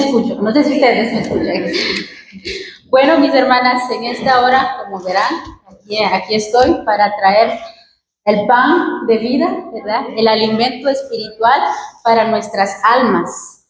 escucho, no sé si ustedes me escuchan. Bueno, mis hermanas, en esta hora, como verán, aquí estoy para traer el pan de vida, ¿verdad? El alimento espiritual para nuestras almas.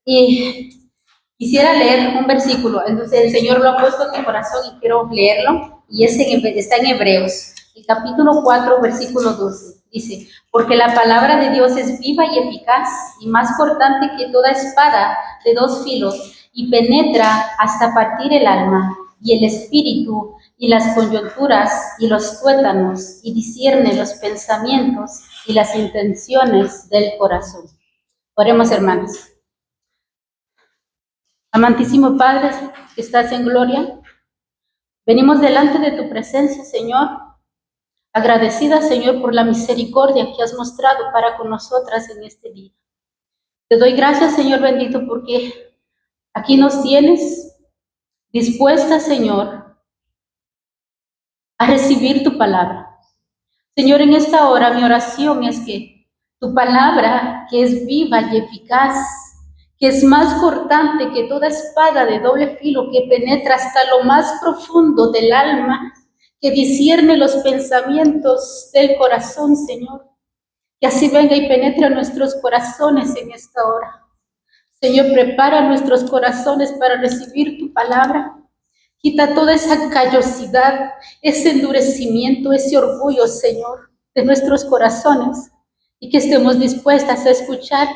Y quisiera leer un versículo, entonces el Señor lo ha puesto en mi corazón y quiero leerlo, y está en Hebreos, el capítulo 4, versículo 12. Dice, porque la palabra de Dios es viva y eficaz y más cortante que toda espada de dos filos y penetra hasta partir el alma y el espíritu y las coyunturas y los tuétanos y discierne los pensamientos y las intenciones del corazón. Oremos, hermanos. Amantísimo Padre, que estás en gloria, venimos delante de tu presencia, Señor, agradecida, Señor, por la misericordia que has mostrado para con nosotras en este día. Te doy gracias, Señor bendito, porque aquí nos tienes dispuesta, Señor, a recibir tu palabra. Señor, en esta hora mi oración es que tu palabra, que es viva y eficaz, que es más cortante que toda espada de doble filo, que penetra hasta lo más profundo del alma, que discierne los pensamientos del corazón, Señor, que así venga y penetre nuestros corazones en esta hora. Señor, prepara nuestros corazones para recibir tu palabra. Quita toda esa callosidad, ese endurecimiento, ese orgullo, Señor, de nuestros corazones, y que estemos dispuestas a escuchar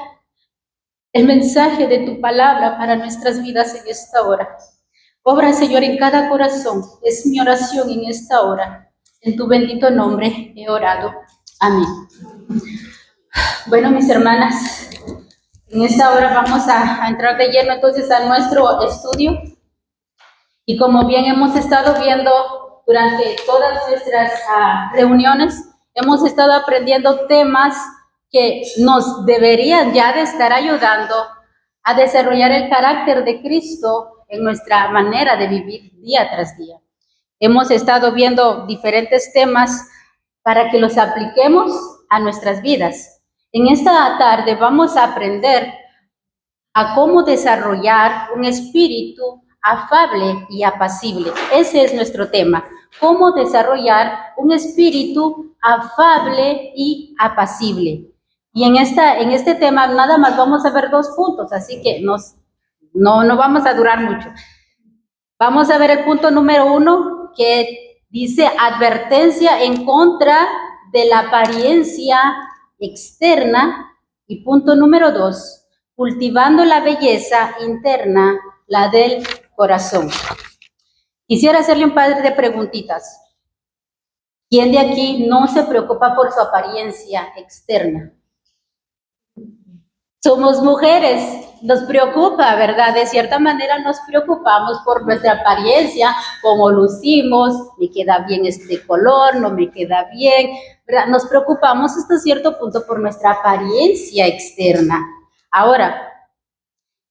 el mensaje de tu palabra para nuestras vidas en esta hora. Obra, Señor, en cada corazón. Es mi oración en esta hora. En tu bendito nombre he orado. Amén. Bueno, mis hermanas, en esta hora vamos a entrar de lleno entonces a nuestro estudio. Y como bien hemos estado viendo durante todas nuestras reuniones, hemos estado aprendiendo temas que nos deberían ya de estar ayudando a desarrollar el carácter de Cristo en nuestra manera de vivir día tras día. Hemos estado viendo diferentes temas para que los apliquemos a nuestras vidas. En esta tarde vamos a aprender a cómo desarrollar un espíritu afable y apacible. Ese es nuestro tema. Cómo desarrollar un espíritu afable y apacible. Y en este tema nada más vamos a ver 2 puntos, así que no vamos a durar mucho. Vamos a ver el punto número 1, que dice advertencia en contra de la apariencia externa. Y punto número 2, cultivando la belleza interna, la del corazón. Quisiera hacerle un par de preguntitas. ¿Quién de aquí no se preocupa por su apariencia externa? Somos mujeres, nos preocupa, ¿verdad? De cierta manera nos preocupamos por nuestra apariencia, cómo lucimos, me queda bien este color, no me queda bien, ¿verdad? Nos preocupamos hasta cierto punto por nuestra apariencia externa. Ahora,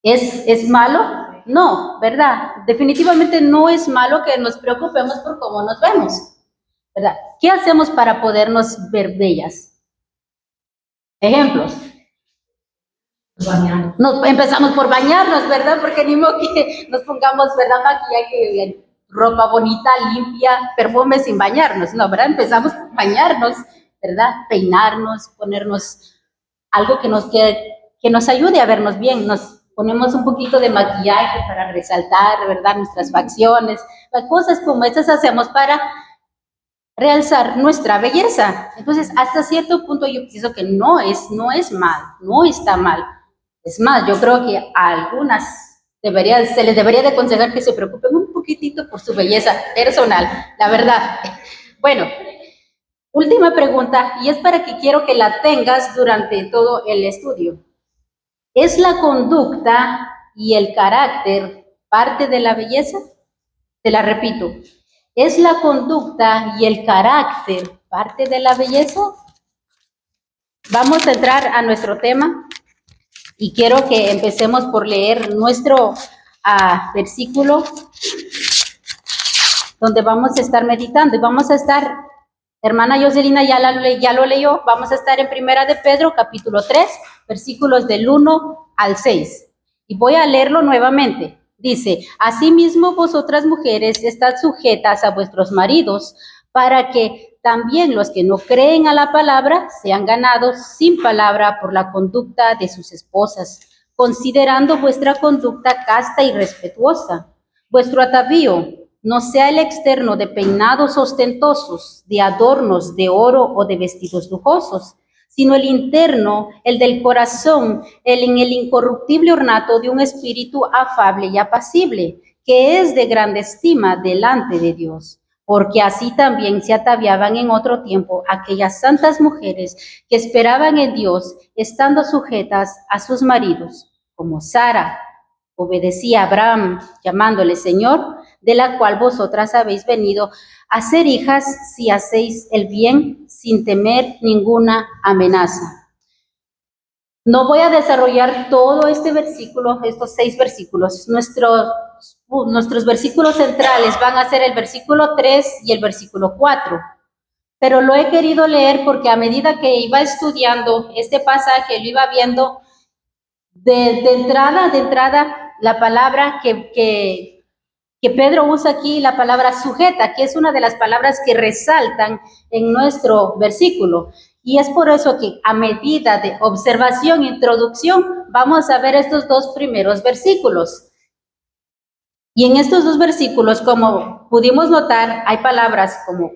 ¿es malo? No, ¿verdad? Definitivamente no es malo que nos preocupemos por cómo nos vemos, ¿verdad? ¿Qué hacemos para podernos ver bellas? Ejemplos. Empezamos por bañarnos, ¿verdad? Porque ni modo que nos pongamos, ¿verdad? Maquillaje, ropa bonita, limpia, perfume sin bañarnos, no, ¿verdad? Empezamos por bañarnos, ¿verdad? Peinarnos, ponernos algo que nos ayude a vernos bien. Nos ponemos un poquito de maquillaje para resaltar, ¿verdad? Nuestras facciones, las cosas como estas hacemos para realzar nuestra belleza. Entonces, hasta cierto punto yo pienso que no es mal, no está mal. Es más, yo creo que a algunas se les debería de aconsejar que se preocupen un poquitito por su belleza personal, la verdad. Bueno, última pregunta, y es para que quiero que la tengas durante todo el estudio. ¿Es la conducta y el carácter parte de la belleza? Te la repito. ¿Es la conducta y el carácter parte de la belleza? Vamos a entrar a nuestro tema. Y quiero que empecemos por leer nuestro versículo donde vamos a estar meditando. Y vamos a estar, hermana Joselina ya lo leyó, vamos a estar en Primera de Pedro, capítulo 3, versículos del 1 al 6. Y voy a leerlo nuevamente. Dice, asimismo vosotras mujeres estad sujetas a vuestros maridos, para que también los que no creen a la palabra sean ganados sin palabra por la conducta de sus esposas, considerando vuestra conducta casta y respetuosa. Vuestro atavío no sea el externo de peinados ostentosos, de adornos de oro o de vestidos lujosos, sino el interno, el del corazón, el en el incorruptible ornato de un espíritu afable y apacible, que es de grande estima delante de Dios. Porque así también se ataviaban en otro tiempo aquellas santas mujeres que esperaban en Dios, estando sujetas a sus maridos, como Sara obedecía a Abraham, llamándole Señor, de la cual vosotras habéis venido a ser hijas si hacéis el bien sin temer ninguna amenaza. No voy a desarrollar todo este versículo, estos 6 versículos. Nuestros versículos centrales van a ser el versículo 3 y el versículo 4. Pero lo he querido leer porque a medida que iba estudiando este pasaje, lo iba viendo de entrada, la palabra que Pedro usa aquí, la palabra sujeta, que es una de las palabras que resaltan en nuestro versículo. Y es por eso que a medida de observación e introducción, vamos a ver estos 2 primeros versículos. Y en estos 2 versículos, como pudimos notar, hay palabras como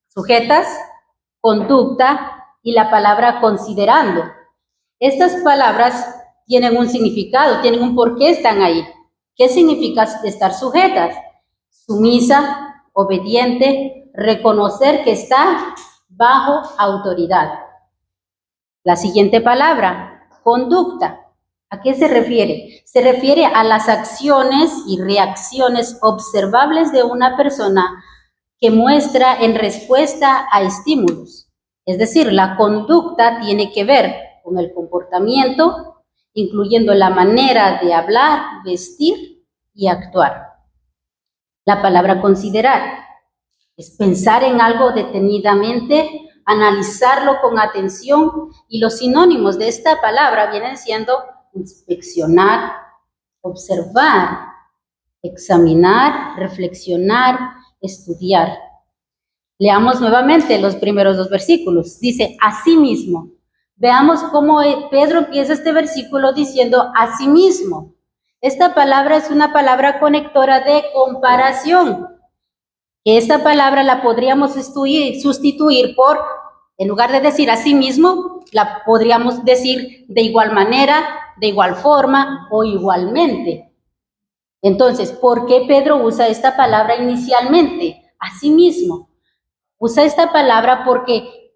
sujetas, conducta y la palabra considerando. Estas palabras tienen un significado, tienen un por qué están ahí. ¿Qué significa estar sujetas? Sumisa, obediente, reconocer que está bajo autoridad. La siguiente palabra, conducta. ¿A qué se refiere? Se refiere a las acciones y reacciones observables de una persona que muestra en respuesta a estímulos. Es decir, la conducta tiene que ver con el comportamiento, incluyendo la manera de hablar, vestir y actuar. La palabra considerar es pensar en algo detenidamente, analizarlo con atención, y los sinónimos de esta palabra vienen siendo inspeccionar, observar, examinar, reflexionar, estudiar. Leamos nuevamente los primeros 2 versículos. Dice, asimismo. Veamos cómo Pedro empieza este versículo diciendo asimismo. Esta palabra es una palabra conectora de comparación. Esta palabra la podríamos sustituir por, en lugar de decir asimismo, la podríamos decir de igual manera, de igual forma o igualmente. Entonces, ¿por qué Pedro usa esta palabra inicialmente? Asimismo. Usa esta palabra porque,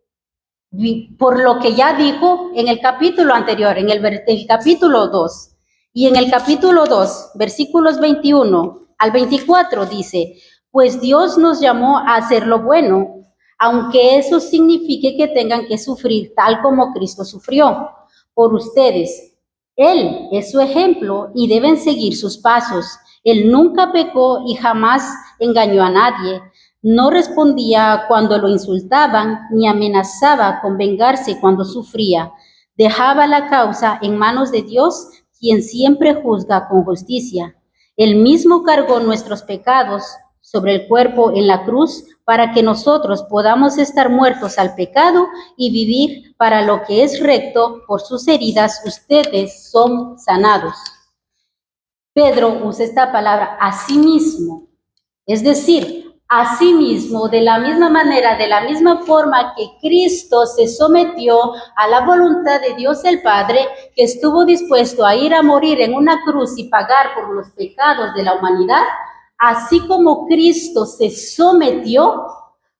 por lo que ya dijo en el capítulo anterior, en el capítulo 2, y en el capítulo 2, versículos 21 al 24, dice, pues Dios nos llamó a hacer lo bueno, aunque eso signifique que tengan que sufrir tal como Cristo sufrió por ustedes. Él es su ejemplo y deben seguir sus pasos. Él nunca pecó y jamás engañó a nadie. No respondía cuando lo insultaban, ni amenazaba con vengarse cuando sufría. Dejaba la causa en manos de Dios, quien siempre juzga con justicia. Él mismo cargó nuestros pecados sobre el cuerpo en la cruz para que nosotros podamos estar muertos al pecado y vivir para lo que es recto. Por sus heridas ustedes son sanados. Pedro usa esta palabra asimismo, es decir, asimismo, de la misma manera, de la misma forma que Cristo se sometió a la voluntad de Dios el Padre, que estuvo dispuesto a ir a morir en una cruz y pagar por los pecados de la humanidad, así como Cristo se sometió,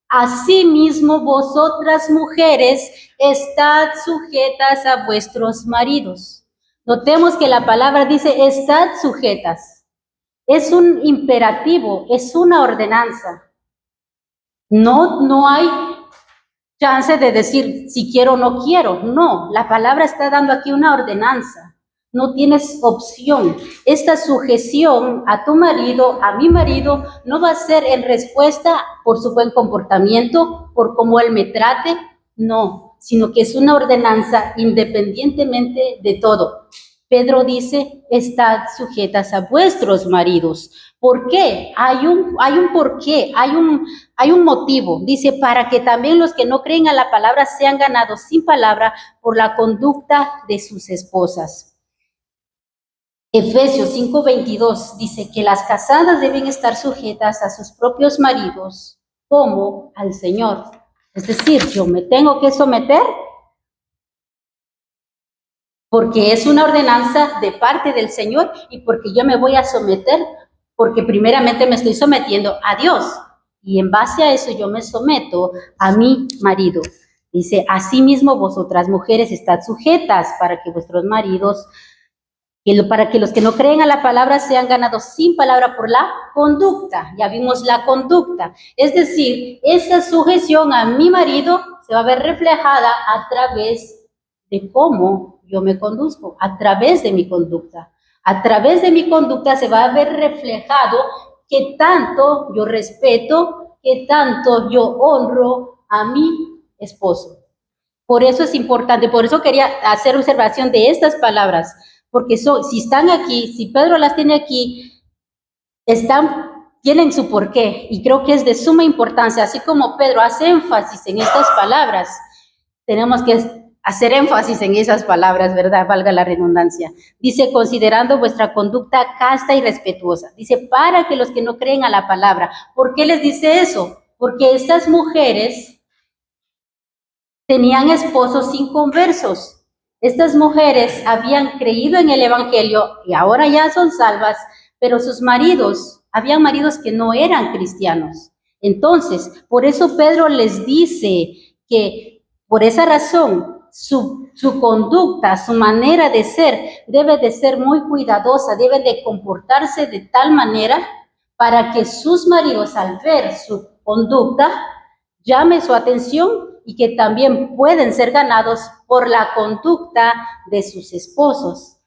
asimismo vosotras mujeres estad sujetas a vuestros maridos. Notemos que la palabra dice estad sujetas. Es un imperativo, es una ordenanza. No hay chance de decir si quiero o no quiero. No, la palabra está dando aquí una ordenanza. No tienes opción. Esta sujeción a tu marido, a mi marido, no va a ser en respuesta por su buen comportamiento, por cómo él me trate, no, sino que es una ordenanza independientemente de todo. Pedro dice, estad sujetas a vuestros maridos. ¿Por qué? Hay un porqué, hay un motivo. Dice, para que también los que no creen a la palabra sean ganados sin palabra por la conducta de sus esposas. Efesios 5:22 dice que las casadas deben estar sujetas a sus propios maridos como al Señor. Es decir, yo me tengo que someter porque es una ordenanza de parte del Señor y porque yo me voy a someter, porque primeramente me estoy sometiendo a Dios y en base a eso yo me someto a mi marido. Dice, asimismo vosotras mujeres estad sujetas para que vuestros maridos, para que los que no creen a la palabra sean ganados sin palabra por la conducta. Ya vimos la conducta. Es decir, esa sujeción a mi marido se va a ver reflejada a través de cómo yo me conduzco, a través de mi conducta. A través de mi conducta se va a ver reflejado qué tanto yo respeto, qué tanto yo honro a mi esposo. Por eso es importante, por eso quería hacer observación de estas palabras, porque si están aquí, si Pedro las tiene aquí, tienen su porqué, y creo que es de suma importancia, así como Pedro hace énfasis en estas palabras, tenemos que hacer énfasis en esas palabras, ¿verdad? Valga la redundancia. Dice, considerando vuestra conducta casta y respetuosa. Dice, para que los que no creen a la palabra. ¿Por qué les dice eso? Porque estas mujeres tenían esposos inconversos. Estas mujeres habían creído en el Evangelio y ahora ya son salvas, pero sus maridos, habían maridos que no eran cristianos. Entonces, por eso Pedro les dice que por esa razón su conducta, su manera de ser, debe de ser muy cuidadosa, debe de comportarse de tal manera para que sus maridos, al ver su conducta, llame su atención y que también pueden ser ganados por la conducta de sus esposos.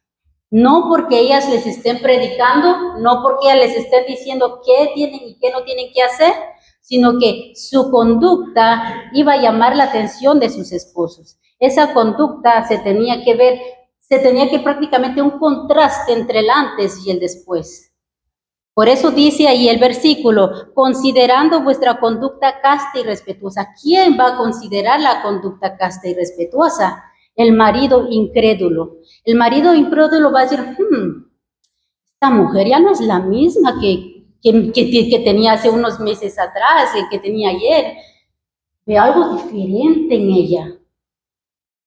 No porque ellas les estén predicando, no porque ellas les estén diciendo qué tienen y qué no tienen que hacer, sino que su conducta iba a llamar la atención de sus esposos. Esa conducta se tenía que prácticamente un contraste entre el antes y el después. Por eso dice ahí el versículo, considerando vuestra conducta casta y respetuosa. ¿Quién va a considerar la conducta casta y respetuosa? El marido incrédulo. El marido incrédulo va a decir, esta mujer ya no es la misma que tenía hace unos meses atrás, que tenía ayer. Veo algo diferente en ella.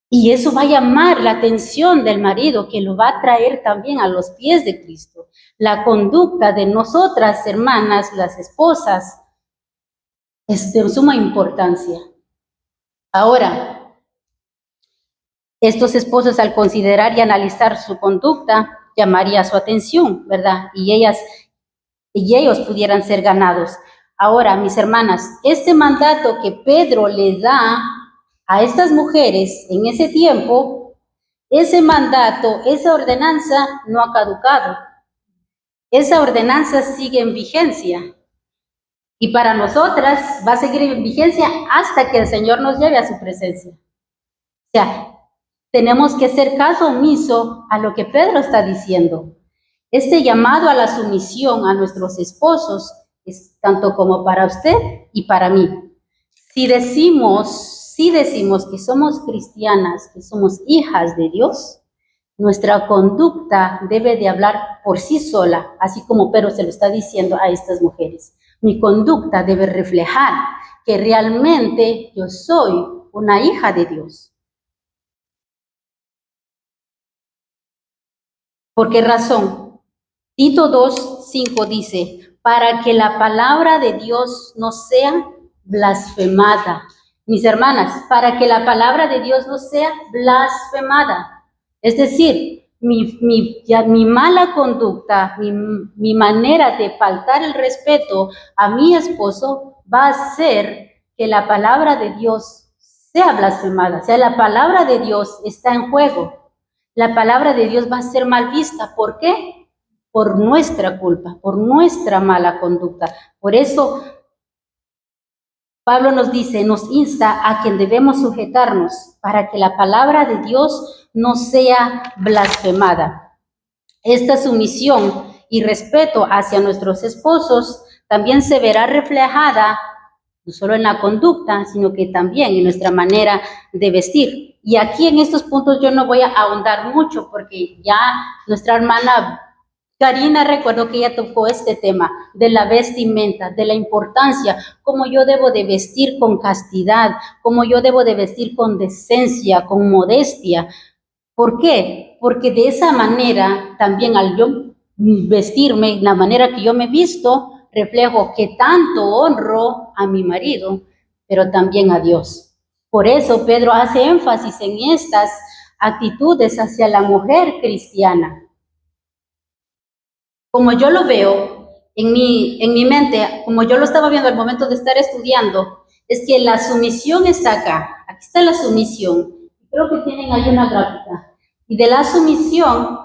Y eso va a llamar la atención del marido, que lo va a traer también a los pies de Cristo. La conducta de nosotras, hermanas, las esposas, es de suma importancia. Ahora, estos esposos, al considerar y analizar su conducta, llamaría su atención, ¿verdad? Y ellos pudieran ser ganados. Ahora, mis hermanas, este mandato que Pedro le da a estas mujeres en ese tiempo, ese mandato, esa ordenanza no ha caducado. Esa ordenanza sigue en vigencia. Y para nosotras va a seguir en vigencia hasta que el Señor nos lleve a su presencia. O sea, tenemos que hacer caso omiso a lo que Pedro está diciendo. Este llamado a la sumisión a nuestros esposos es tanto como para usted y para mí. Si decimos que somos cristianas, que somos hijas de Dios, nuestra conducta debe de hablar por sí sola, así como Pedro se lo está diciendo a estas mujeres. Mi conducta debe reflejar que realmente yo soy una hija de Dios. ¿Por qué razón? Tito 2:5 dice, para que la palabra de Dios no sea blasfemada. Mis hermanas, para que la palabra de Dios no sea blasfemada. Es decir, mi mala conducta, mi manera de faltar el respeto a mi esposo va a hacer que la palabra de Dios sea blasfemada. O sea, la palabra de Dios está en juego. La palabra de Dios va a ser mal vista. ¿Por qué? Por nuestra culpa, por nuestra mala conducta. Por eso Pablo nos dice, nos insta a que debemos sujetarnos para que la palabra de Dios no sea blasfemada. esta sumisión y respeto hacia nuestros esposos también se verá reflejada no solo en la conducta, sino que también en nuestra manera de vestir. Y aquí en estos puntos yo no voy a ahondar mucho porque ya nuestra hermana Karina, recuerdo que ella tocó este tema de la vestimenta, de la importancia, cómo yo debo de vestir con castidad, cómo yo debo de vestir con decencia, con modestia. ¿Por qué? Porque de esa manera también al yo vestirme, la manera que yo me visto, reflejo que tanto honro a mi marido, pero también a Dios. Por eso Pedro hace énfasis en estas actitudes hacia la mujer cristiana. Como yo lo veo en mi mente, como yo lo estaba viendo al momento de estar estudiando, es que la sumisión está acá. Aquí está la sumisión. Creo que tienen ahí una gráfica. Y de la sumisión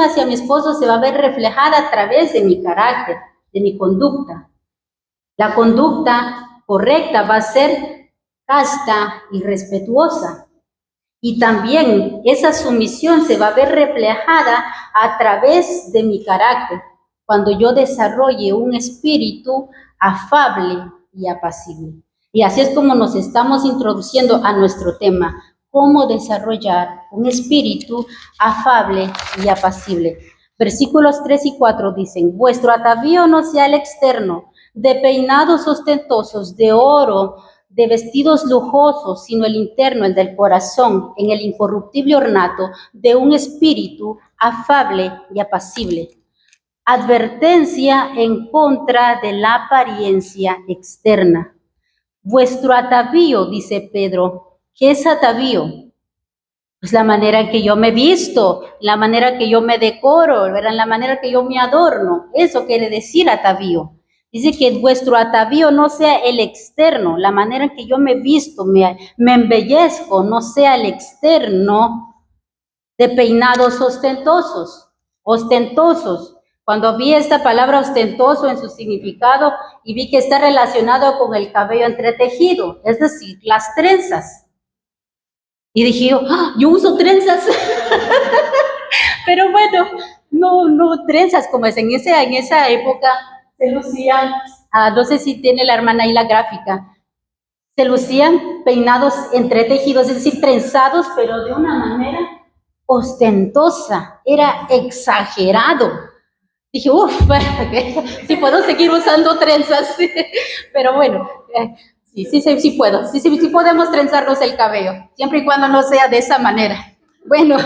hacia mi esposo se va a ver reflejada a través de mi carácter, de mi conducta. La conducta correcta va a ser casta y respetuosa. Y también esa sumisión se va a ver reflejada a través de mi carácter, cuando yo desarrolle un espíritu afable y apacible. Y así es como nos estamos introduciendo a nuestro tema, cómo desarrollar un espíritu afable y apacible. Versículos 3 y 4 dicen, vuestro atavío no sea el externo, de peinados ostentosos, de oro, de vestidos lujosos, sino el interno, el del corazón, en el incorruptible ornato de un espíritu afable y apacible. Advertencia en contra de la apariencia externa. Vuestro atavío, dice Pedro, ¿qué es atavío? Pues la manera en que yo me visto, la manera que yo me decoro, ¿verdad? La manera que yo me adorno. Eso quiere decir atavío. Dice que vuestro atavío no sea el externo, la manera en que yo me visto, me embellezco, no sea el externo de peinados ostentosos. Cuando vi esta palabra ostentoso en su significado y vi que está relacionado con el cabello entretejido, es decir, las trenzas. Y dije yo uso trenzas. Pero bueno, no trenzas como es en esa época. Se lucían, no sé si tiene la hermana ahí la gráfica, se lucían peinados entretejidos, es decir, trenzados, pero de una manera ostentosa, era exagerado. Dije, sí puedo seguir usando trenzas, pero bueno, sí puedo, sí podemos trenzarnos el cabello, siempre y cuando no sea de esa manera. Bueno,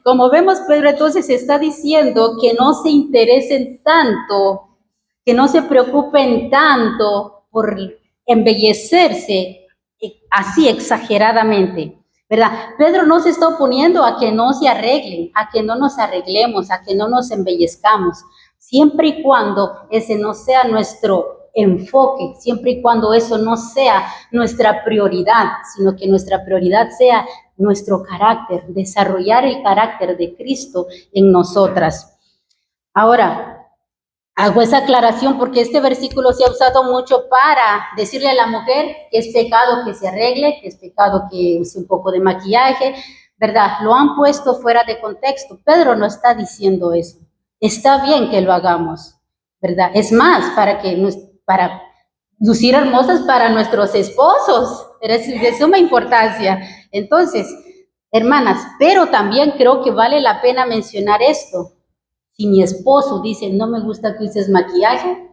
como vemos, Pedro entonces está diciendo que no se interesen tanto, que no se preocupen tanto por embellecerse así exageradamente, ¿verdad? Pedro no se está oponiendo a que no se arreglen, a que no nos arreglemos, a que no nos embellezcamos, siempre y cuando ese no sea nuestro enfoque, siempre y cuando eso no sea nuestra prioridad, sino que nuestra prioridad sea nuestro carácter, desarrollar el carácter de Cristo en nosotras. Ahora, hago esa aclaración porque este versículo se ha usado mucho para decirle a la mujer que es pecado que se arregle, que es pecado que use un poco de maquillaje, ¿verdad? Lo han puesto fuera de contexto. Pedro no está diciendo eso. Está bien que lo hagamos, ¿verdad? Es más, para lucir hermosas para nuestros esposos. Es de suma importancia. Entonces, hermanas, pero también creo que vale la pena mencionar esto. Si mi esposo dice, no me gusta que uses maquillaje,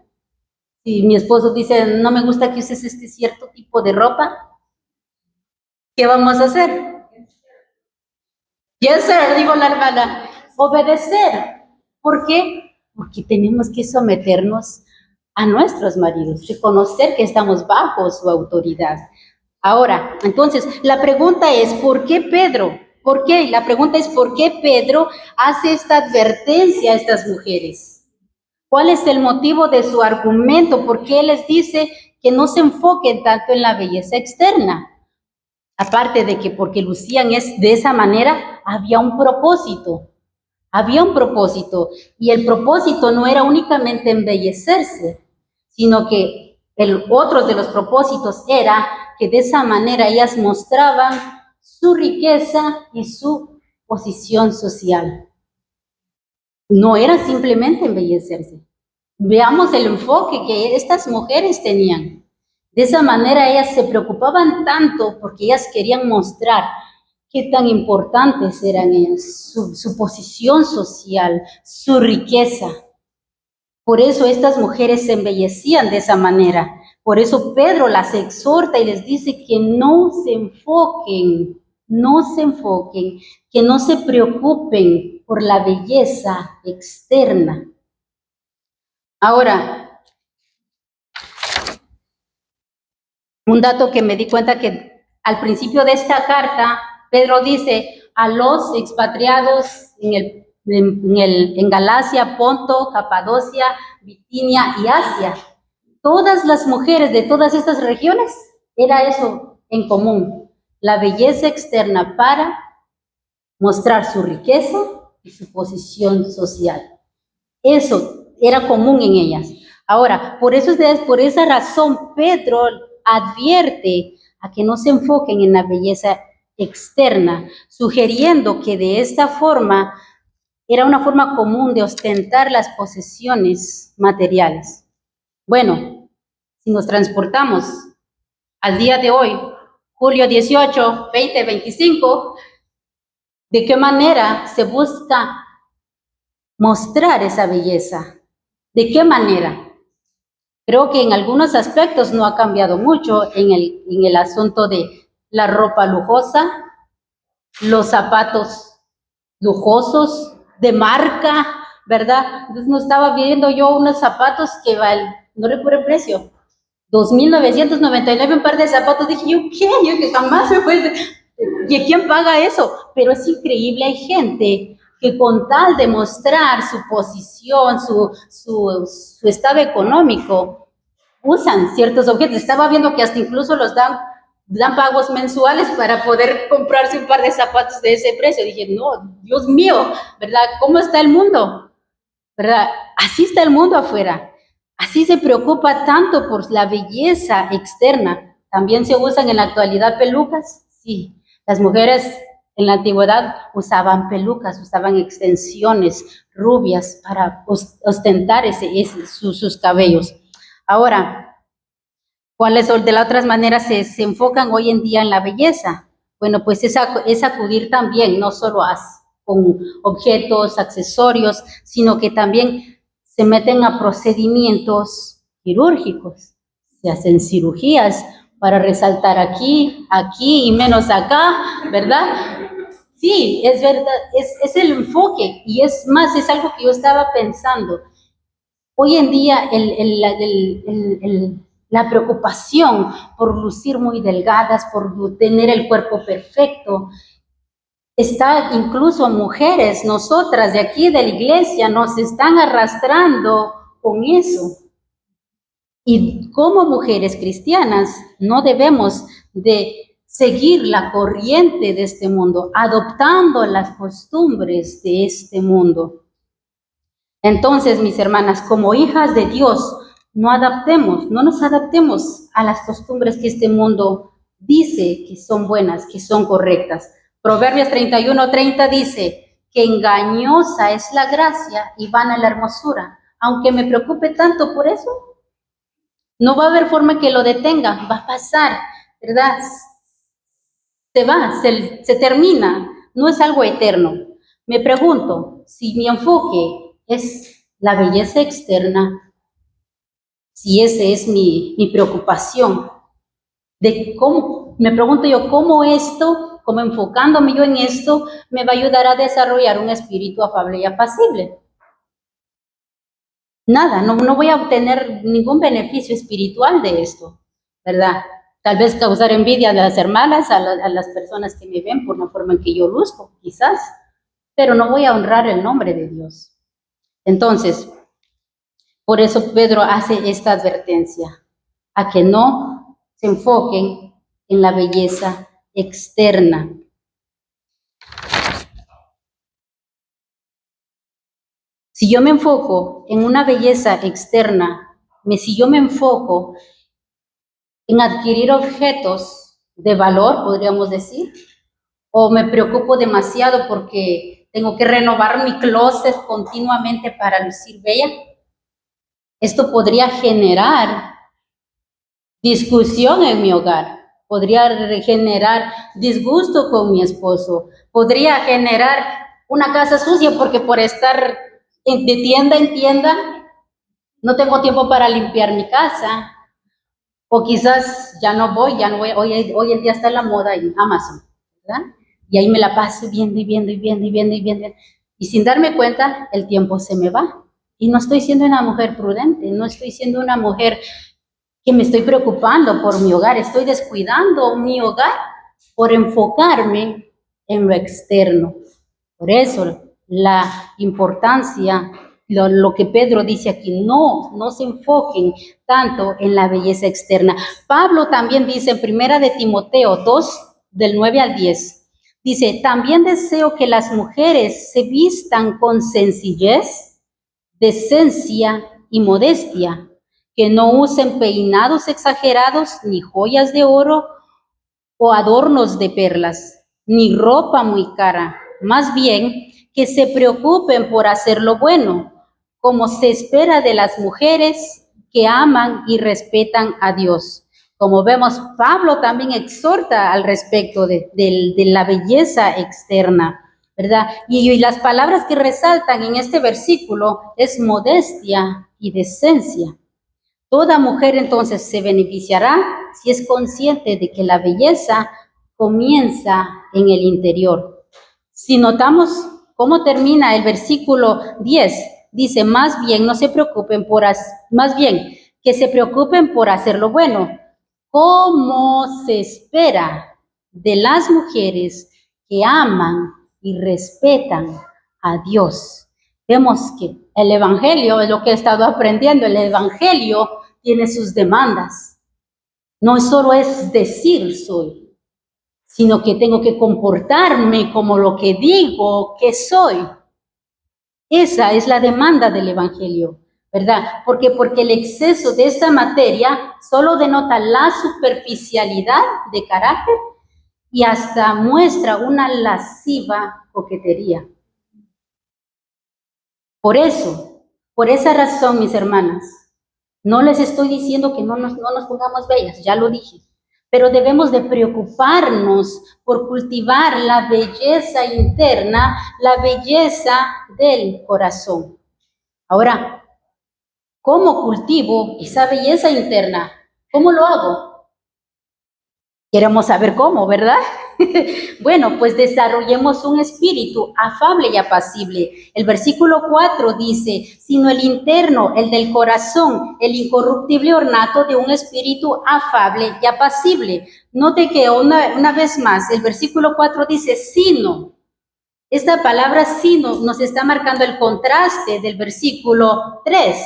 si mi esposo dice, no me gusta que uses este cierto tipo de ropa, ¿qué vamos a hacer? Yes, sir, digo la hermana, obedecer. ¿Por qué? Porque tenemos que someternos a nuestros maridos, reconocer que estamos bajo su autoridad. Ahora, entonces, la pregunta es, ¿por qué Pedro? ¿Por qué? La pregunta es, ¿por qué Pedro hace esta advertencia a estas mujeres? ¿Cuál es el motivo de su argumento? ¿Por qué les dice que no se enfoquen tanto en la belleza externa? Aparte de que porque lucían de esa manera, había un propósito. Y el propósito no era únicamente embellecerse, sino que otro de los propósitos era que de esa manera ellas mostraban su riqueza y su posición social. No era simplemente embellecerse. Veamos el enfoque que estas mujeres tenían. De esa manera ellas se preocupaban tanto porque ellas querían mostrar qué tan importantes eran ellas, su posición social, su riqueza. Por eso estas mujeres se embellecían de esa manera. Por eso Pedro las exhorta y les dice que no se enfoquen, que no se preocupen por la belleza externa. Ahora, un dato que me di cuenta que al principio de esta carta, Pedro dice a los expatriados en Galacia, Ponto, Capadocia, Bitinia y Asia. Todas las mujeres de todas estas regiones era eso en común, la belleza externa para mostrar su riqueza y su posición social. Eso era común en ellas. Ahora, por esa razón, Pedro advierte a que no se enfoquen en la belleza externa, sugiriendo que de esta forma era una forma común de ostentar las posesiones materiales. Bueno, si nos transportamos al día de hoy, julio 18, 2025, ¿de qué manera se busca mostrar esa belleza? ¿De qué manera? Creo que en algunos aspectos no ha cambiado mucho en el asunto de la ropa lujosa, los zapatos lujosos, de marca, ¿verdad? Entonces no estaba viendo yo unos zapatos que no recuerdo el precio, 2.999 un par de zapatos. Dije yo, ¿qué? Yo que jamás me puede... ¿Y quién paga eso? Pero es increíble, hay gente que con tal de mostrar su posición, su estado económico, usan ciertos objetos. Estaba viendo que hasta incluso los dan pagos mensuales para poder comprarse un par de zapatos de ese precio. Dije, no, Dios mío, ¿verdad? ¿Cómo está el mundo? ¿Verdad? Así está el mundo afuera. Así se preocupa tanto por la belleza externa. ¿También se usan en la actualidad pelucas? Sí. Las mujeres en la antigüedad usaban pelucas, usaban extensiones rubias para ostentar sus cabellos. Ahora, ¿cuáles de las otras maneras se enfocan hoy en día en la belleza? Bueno, pues es acudir también, no solo con objetos, accesorios, sino que también se meten a procedimientos quirúrgicos. Se hacen cirugías para resaltar aquí y menos acá, ¿verdad? Sí, es verdad, es el enfoque, y es más, es algo que yo estaba pensando. Hoy en día la preocupación por lucir muy delgadas, por tener el cuerpo perfecto, está incluso mujeres, nosotras de aquí de la iglesia, nos están arrastrando con eso. Y como mujeres cristianas no debemos de seguir la corriente de este mundo, adoptando las costumbres de este mundo. Entonces, mis hermanas, como hijas de Dios, no nos adaptemos a las costumbres que este mundo dice que son buenas, que son correctas. Proverbios 31:30 dice que engañosa es la gracia y vana la hermosura. Aunque me preocupe tanto por eso, no va a haber forma que lo detenga, va a pasar, ¿verdad? Se termina, no es algo eterno. Me pregunto, si mi enfoque es la belleza externa, si esa es mi preocupación, me pregunto yo, ¿cómo enfocándome yo en esto, me va a ayudar a desarrollar un espíritu afable y apacible? Nada, no voy a obtener ningún beneficio espiritual de esto, ¿verdad? Tal vez causar envidia de las hermanas, a las personas que me ven por la forma en que yo luzco, quizás, pero no voy a honrar el nombre de Dios. Entonces, por eso Pedro hace esta advertencia, a que no se enfoquen en la belleza externa. Si yo me enfoco en una belleza externa, si yo me enfoco en adquirir objetos de valor, podríamos decir, o me preocupo demasiado porque tengo que renovar mi closet continuamente para lucir bella. Esto podría generar discusión en mi hogar, podría generar disgusto con mi esposo, podría generar una casa sucia porque por estar de tienda en tienda no tengo tiempo para limpiar mi casa, o quizás ya no voy, hoy en día está la moda en Amazon, ¿verdad? Y ahí me la paso viendo y viendo y viendo y viendo y viendo, y sin darme cuenta el tiempo se me va, y no estoy siendo una mujer prudente, no estoy siendo una mujer que me estoy preocupando por mi hogar, estoy descuidando mi hogar por enfocarme en lo externo. Por eso la importancia, lo que Pedro dice aquí, no se enfoquen tanto en la belleza externa. Pablo también dice en Primera de Timoteo 2, del 9 al 10, dice, también deseo que las mujeres se vistan con sencillez, decencia y modestia, que no usen peinados exagerados, ni joyas de oro o adornos de perlas, ni ropa muy cara. Más bien, que se preocupen por hacer lo bueno, como se espera de las mujeres que aman y respetan a Dios. Como vemos, Pablo también exhorta al respecto de la belleza externa, ¿verdad? Y las palabras que resaltan en este versículo es modestia y decencia. Toda mujer entonces se beneficiará si es consciente de que la belleza comienza en el interior. Si notamos cómo termina el versículo 10, dice, más bien no se preocupen más bien que se preocupen por hacer lo bueno, como se espera de las mujeres que aman y respetan a Dios. Vemos que el Evangelio es lo que he estado aprendiendo. El Evangelio tiene sus demandas. No solo es decir soy, sino que tengo que comportarme como lo que digo que soy. Esa es la demanda del Evangelio, ¿verdad? Porque el exceso de esta materia solo denota la superficialidad de carácter y hasta muestra una lasciva coquetería. Por esa razón, mis hermanas, no les estoy diciendo que no nos pongamos bellas, ya lo dije, pero debemos de preocuparnos por cultivar la belleza interna, la belleza del corazón. Ahora, ¿cómo cultivo esa belleza interna? ¿Cómo lo hago? Queremos saber cómo, ¿verdad? Bueno, pues desarrollemos un espíritu afable y apacible. El versículo 4 dice, sino el interno, el del corazón, el incorruptible ornato de un espíritu afable y apacible. Note que una vez más, el versículo 4 dice, sino. Esta palabra sino nos está marcando el contraste del versículo 3.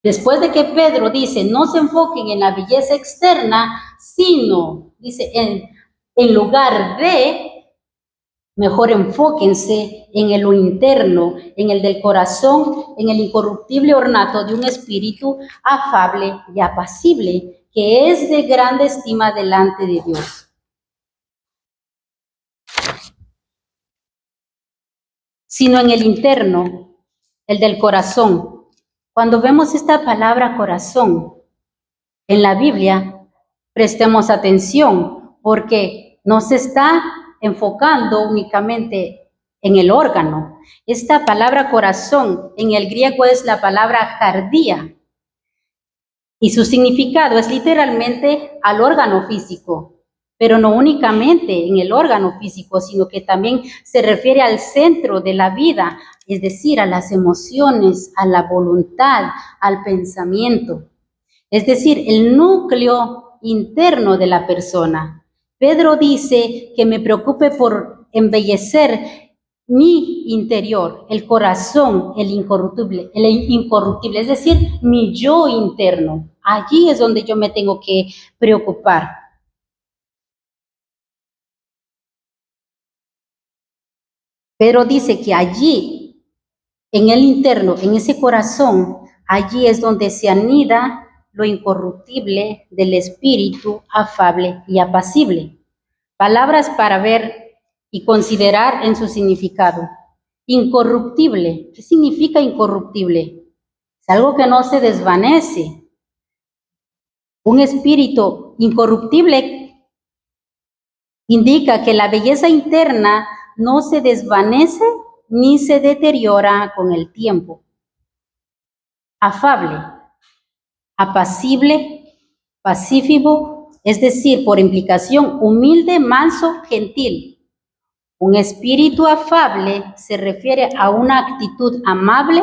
Después de que Pedro dice, no se enfoquen en la belleza externa, sino, dice, en lugar de, mejor enfóquense en lo interno, en el del corazón, en el incorruptible ornato de un espíritu afable y apacible, que es de grande estima delante de Dios. Sino en el interno, el del corazón. Cuando vemos esta palabra corazón en la Biblia, prestemos atención porque no se está enfocando únicamente en el órgano. Esta palabra corazón en el griego es la palabra cardía y su significado es literalmente al órgano físico, pero no únicamente en el órgano físico, sino que también se refiere al centro de la vida, es decir, a las emociones, a la voluntad, al pensamiento. Es decir, el núcleo interno de la persona. Pedro dice que me preocupe por embellecer mi interior, el corazón, el incorruptible, es decir, mi yo interno. Allí es donde yo me tengo que preocupar. Pedro dice que allí, en el interno, en ese corazón, allí es donde se anida lo incorruptible del espíritu afable y apacible. Palabras para ver y considerar en su significado. Incorruptible. ¿Qué significa incorruptible? Es algo que no se desvanece. Un espíritu incorruptible indica que la belleza interna no se desvanece ni se deteriora con el tiempo. Afable, apacible, pacífico, es decir, por implicación, humilde, manso, gentil. Un espíritu afable se refiere a una actitud amable,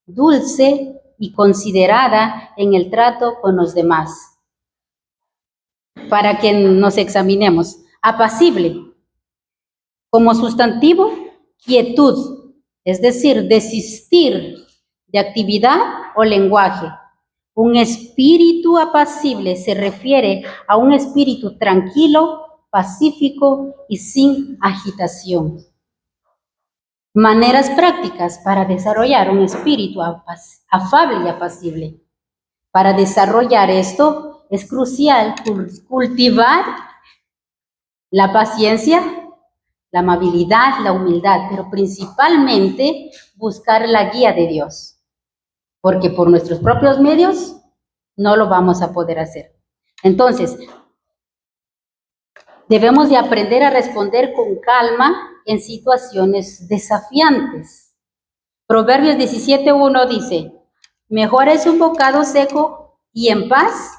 dulce y considerada en el trato con los demás. Para que nos examinemos. Apacible. Como sustantivo, quietud, es decir, desistir de actividad o lenguaje. Un espíritu apacible se refiere a un espíritu tranquilo, pacífico y sin agitación. Maneras prácticas para desarrollar un espíritu afable y apacible. Para desarrollar esto es crucial cultivar la paciencia, la amabilidad, la humildad, pero principalmente buscar la guía de Dios, porque por nuestros propios medios no lo vamos a poder hacer. Entonces, debemos de aprender a responder con calma en situaciones desafiantes. Proverbios 17:1 dice, mejor es un bocado seco y en paz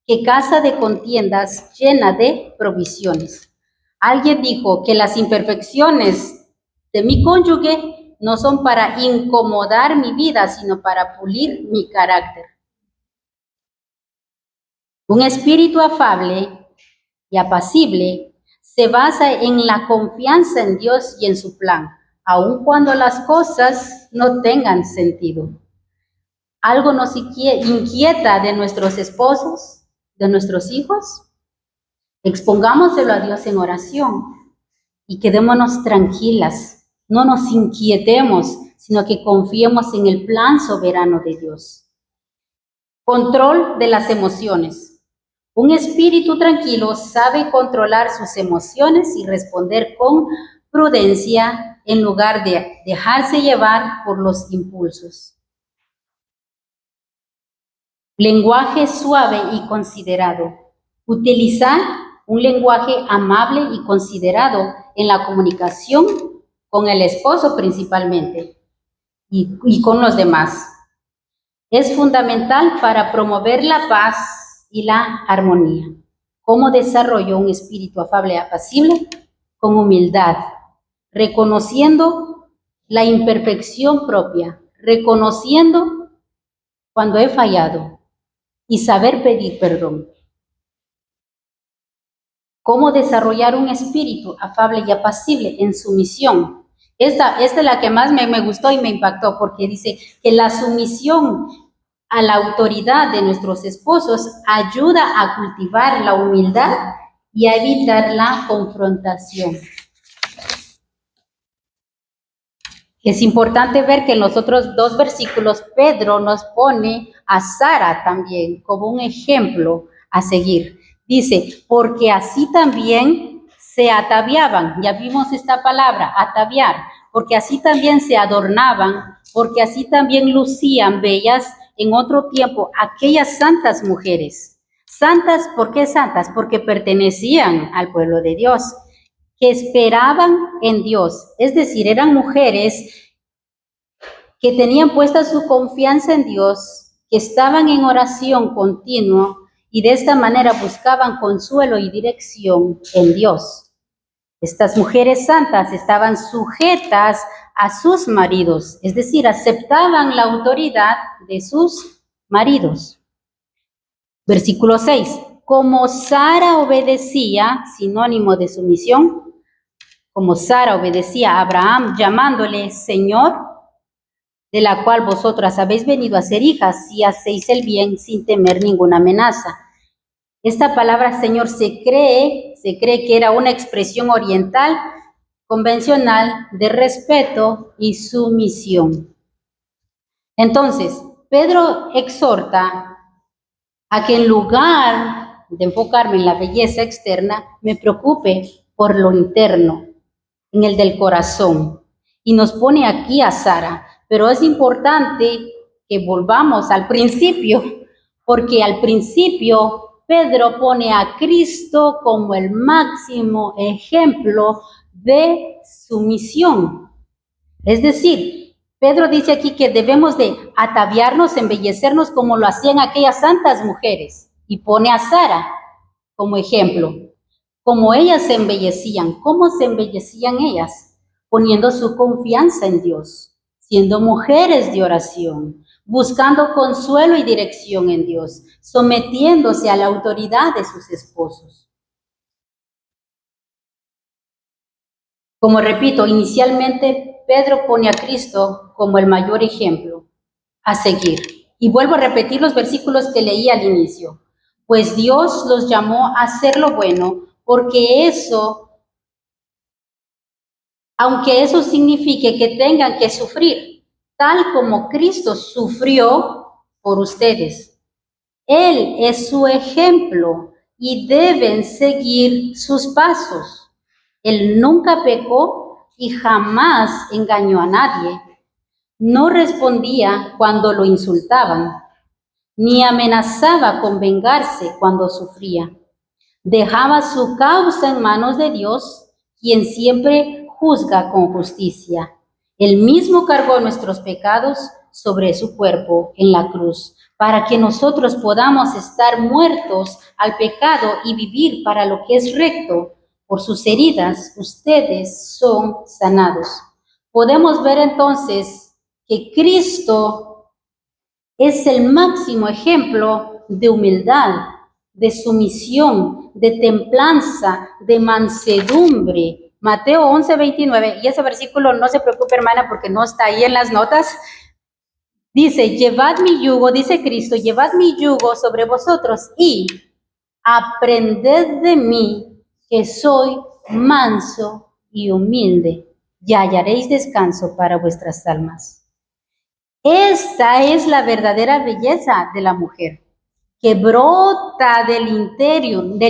que casa de contiendas llena de provisiones. Alguien dijo que las imperfecciones de mi cónyuge no son para incomodar mi vida, sino para pulir mi carácter. Un espíritu afable y apacible se basa en la confianza en Dios y en su plan, aun cuando las cosas no tengan sentido. ¿Algo nos inquieta de nuestros esposos, de nuestros hijos? Expongámoselo a Dios en oración y quedémonos tranquilas. No nos inquietemos, sino que confiemos en el plan soberano de Dios. Control de las emociones. Un espíritu tranquilo sabe controlar sus emociones y responder con prudencia en lugar de dejarse llevar por los impulsos. Lenguaje suave y considerado. Utilizar un lenguaje amable y considerado en la comunicación con el esposo principalmente y con los demás. Es fundamental para promover la paz y la armonía. ¿Cómo desarrollo un espíritu afable y apacible? Con humildad, reconociendo la imperfección propia, reconociendo cuando he fallado y saber pedir perdón. ¿Cómo desarrollar un espíritu afable y apacible en sumisión? Esta es la que más me gustó y me impactó, porque dice que la sumisión a la autoridad de nuestros esposos ayuda a cultivar la humildad y a evitar la confrontación. Es importante ver que en los otros 2 versículos Pedro nos pone a Sara también como un ejemplo a seguir. Dice, porque así también se ataviaban, ya vimos esta palabra, ataviar, porque así también se adornaban, porque así también lucían bellas en otro tiempo aquellas santas mujeres. Santas, ¿por qué santas? Porque pertenecían al pueblo de Dios, que esperaban en Dios, es decir, eran mujeres que tenían puesta su confianza en Dios, que estaban en oración continua y de esta manera buscaban consuelo y dirección en Dios. Estas mujeres santas estaban sujetas a sus maridos, es decir, aceptaban la autoridad de sus maridos. Versículo 6. Como Sara obedecía, sinónimo de sumisión, como Sara obedecía a Abraham, llamándole Señor, de la cual vosotras habéis venido a ser hijas, si hacéis el bien sin temer ninguna amenaza. Esta palabra Señor se cree que era una expresión oriental convencional de respeto y sumisión. Entonces, Pedro exhorta a que en lugar de enfocarme en la belleza externa, me preocupe por lo interno, en el del corazón. Y nos pone aquí a Sara, pero es importante que volvamos al principio, porque al principio Pedro pone a Cristo como el máximo ejemplo de sumisión. Es decir, Pedro dice aquí que debemos de ataviarnos, embellecernos como lo hacían aquellas santas mujeres, y pone a Sara como ejemplo, como ellas se embellecían. ¿Cómo se embellecían ellas? Poniendo su confianza en Dios, siendo mujeres de oración, buscando consuelo y dirección en Dios, sometiéndose a la autoridad de sus esposos. Como repito, inicialmente Pedro pone a Cristo como el mayor ejemplo a seguir. Y vuelvo a repetir los versículos que leí al inicio. Pues Dios los llamó a hacer lo bueno, porque eso, aunque eso signifique que tengan que sufrir, tal como Cristo sufrió por ustedes. Él es su ejemplo y deben seguir sus pasos. Él nunca pecó y jamás engañó a nadie. No respondía cuando lo insultaban, ni amenazaba con vengarse cuando sufría. Dejaba su causa en manos de Dios, quien siempre juzga con justicia. Él mismo cargó nuestros pecados sobre su cuerpo en la cruz, para que nosotros podamos estar muertos al pecado y vivir para lo que es recto. Por sus heridas ustedes son sanados. Podemos ver entonces que Cristo es el máximo ejemplo de humildad, de sumisión, de templanza, de mansedumbre. Mateo 11:29, y ese versículo no se preocupe, hermana, porque no está ahí en las notas. Dice, llevad mi yugo, dice Cristo, llevad mi yugo sobre vosotros y aprended de mí, que soy manso y humilde, y hallaréis descanso para vuestras almas. Esta es la verdadera belleza de la mujer, que brota del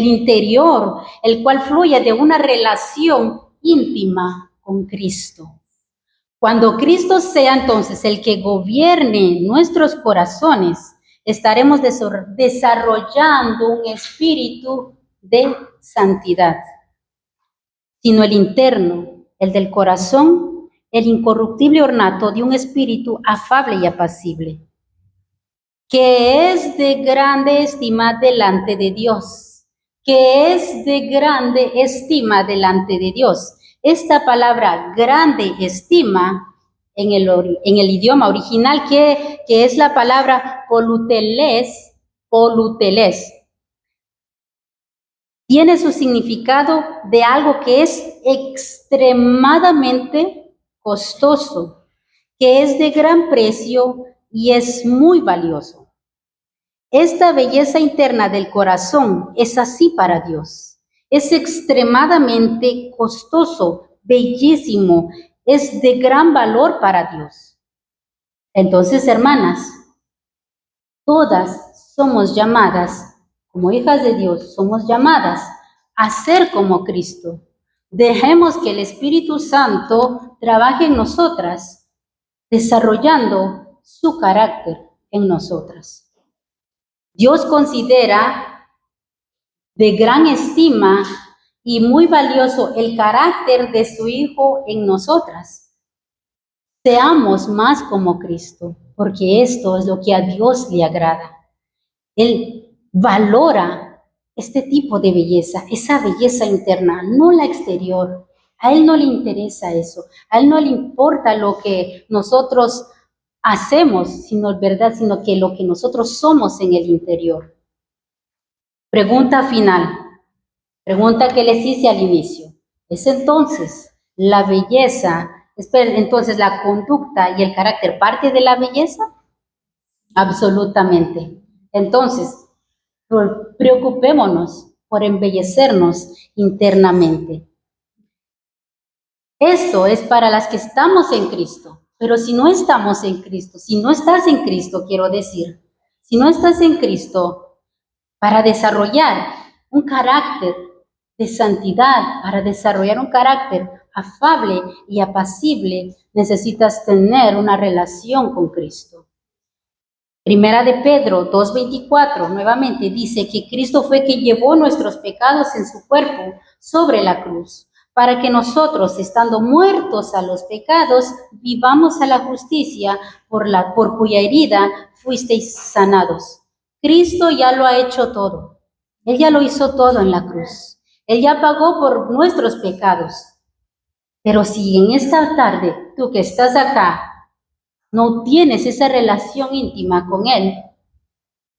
interior, el cual fluye de una relación íntima con Cristo. Cuando Cristo sea entonces el que gobierne nuestros corazones, estaremos desarrollando un espíritu de santidad, sino el interno, el del corazón, el incorruptible ornato de un espíritu afable y apacible, que es de grande estima delante de Dios, que es de grande estima delante de Dios. Esta palabra grande estima en el idioma original, que es la palabra poluteles, tiene su significado de algo que es extremadamente costoso, que es de gran precio y es muy valioso. Esta belleza interna del corazón es así para Dios. Es extremadamente costoso, bellísimo, es de gran valor para Dios. Entonces, hermanas, todas somos llamadas, como hijas de Dios, somos llamadas a ser como Cristo. Dejemos que el Espíritu Santo trabaje en nosotras, desarrollando su carácter en nosotras. Dios considera de gran estima y muy valioso el carácter de su Hijo en nosotras. Seamos más como Cristo, porque esto es lo que a Dios le agrada. Él valora este tipo de belleza, esa belleza interna, no la exterior. A Él no le interesa eso, a Él no le importa lo que nosotros hacemos, sino que lo que nosotros somos en el interior. Pregunta final, pregunta que les hice al inicio. ¿Es entonces la belleza, entonces la conducta y el carácter parte de la belleza? Absolutamente. Entonces, preocupémonos por embellecernos internamente. Esto es para las que estamos en Cristo, pero si no estamos en Cristo, si no estás en Cristo, quiero decir, si no estás en Cristo, para desarrollar un carácter de santidad, para desarrollar un carácter afable y apacible, necesitas tener una relación con Cristo. Primera de Pedro 2:24 nuevamente dice que Cristo fue quien llevó nuestros pecados en su cuerpo sobre la cruz, para que nosotros, estando muertos a los pecados, vivamos a la justicia, por cuya herida fuisteis sanados. Cristo ya lo ha hecho todo. Él ya lo hizo todo en la cruz. Él ya pagó por nuestros pecados. Pero si en esta tarde, tú que estás acá, no tienes esa relación íntima con Él,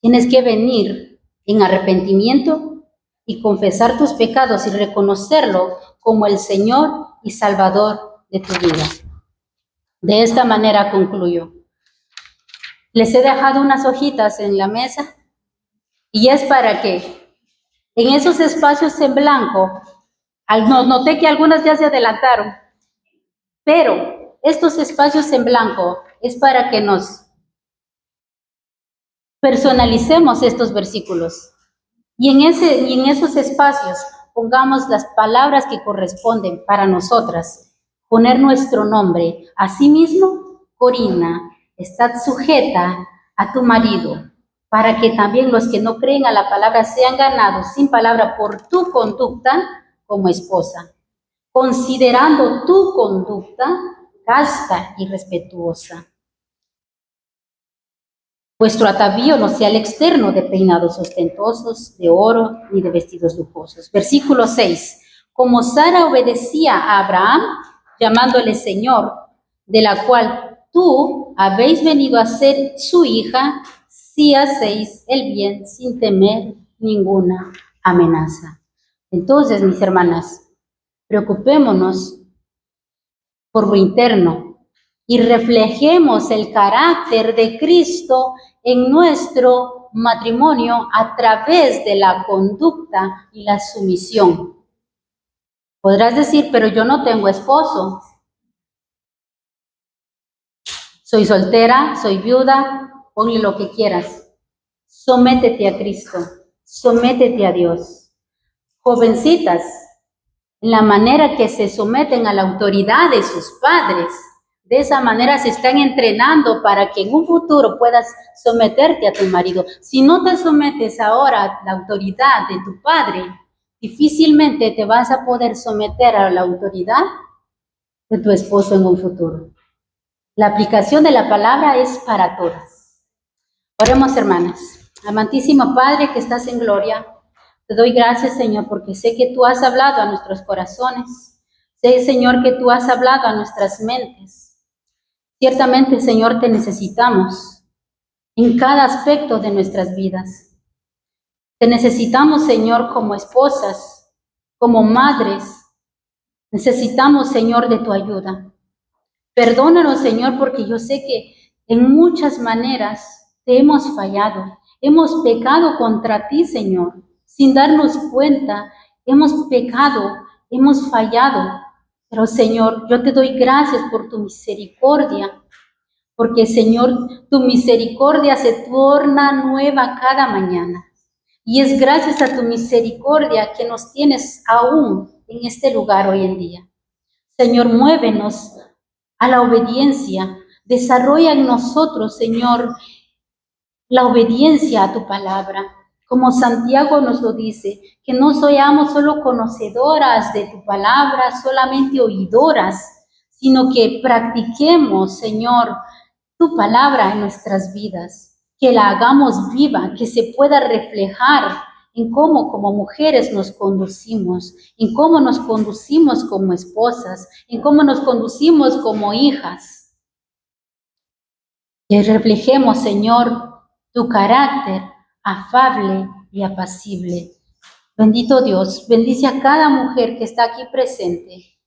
tienes que venir en arrepentimiento y confesar tus pecados y reconocerlo como el Señor y Salvador de tu vida. De esta manera concluyo. Les he dejado unas hojitas en la mesa y es para que en esos espacios en blanco, noté que algunas ya se adelantaron, pero estos espacios en blanco es para que nos personalicemos estos versículos y en esos espacios pongamos las palabras que corresponden para nosotras, poner nuestro nombre. Asimismo, Corina, estás sujeta a tu marido, para que también los que no creen a la palabra sean ganados sin palabra por tu conducta como esposa, considerando tu conducta casta y respetuosa. Vuestro atavío no sea el externo de peinados ostentosos, de oro, ni de vestidos lujosos. Versículo 6. Como Sara obedecía a Abraham, llamándole Señor, de la cual tú habéis venido a ser su hija, si hacéis el bien sin temer ninguna amenaza. Entonces, mis hermanas, preocupémonos por lo interno y reflejemos el carácter de Cristo en nuestro matrimonio a través de la conducta y la sumisión. Podrás decir, pero yo no tengo esposo. Soy soltera, soy viuda, ponle lo que quieras. Sométete a Cristo, sométete a Dios. Jovencitas, en la manera que se someten a la autoridad de sus padres, de esa manera se están entrenando para que en un futuro puedas someterte a tu marido. Si no te sometes ahora a la autoridad de tu padre, difícilmente te vas a poder someter a la autoridad de tu esposo en un futuro. La aplicación de la palabra es para todas. Oremos, hermanas. Amantísimo Padre que estás en gloria, te doy gracias, Señor, porque sé que tú has hablado a nuestros corazones. Sé, Señor, que tú has hablado a nuestras mentes. Ciertamente, Señor, te necesitamos en cada aspecto de nuestras vidas. Te necesitamos, Señor, como esposas, como madres. Necesitamos, Señor, de tu ayuda. Perdónanos, Señor, porque yo sé que en muchas maneras te hemos fallado. Hemos pecado contra ti, Señor. Sin darnos cuenta, hemos pecado, hemos fallado. Pero, Señor, yo te doy gracias por tu misericordia, porque, Señor, tu misericordia se torna nueva cada mañana. Y es gracias a tu misericordia que nos tienes aún en este lugar hoy en día. Señor, muévenos a la obediencia. Desarrolla en nosotros, Señor, la obediencia a tu palabra. Como Santiago nos lo dice, que no seamos solo conocedoras de tu palabra, solamente oidoras, sino que practiquemos, Señor, tu palabra en nuestras vidas, que la hagamos viva, que se pueda reflejar en cómo como mujeres nos conducimos, en cómo nos conducimos como esposas, en cómo nos conducimos como hijas. Que reflejemos, Señor, tu carácter afable y apacible. Bendito Dios, bendice a cada mujer que está aquí presente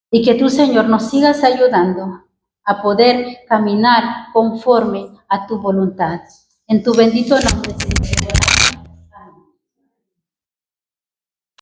y que tú, Señor, nos sigas ayudando a poder caminar conforme a tu voluntad. En tu bendito nombre, Señor.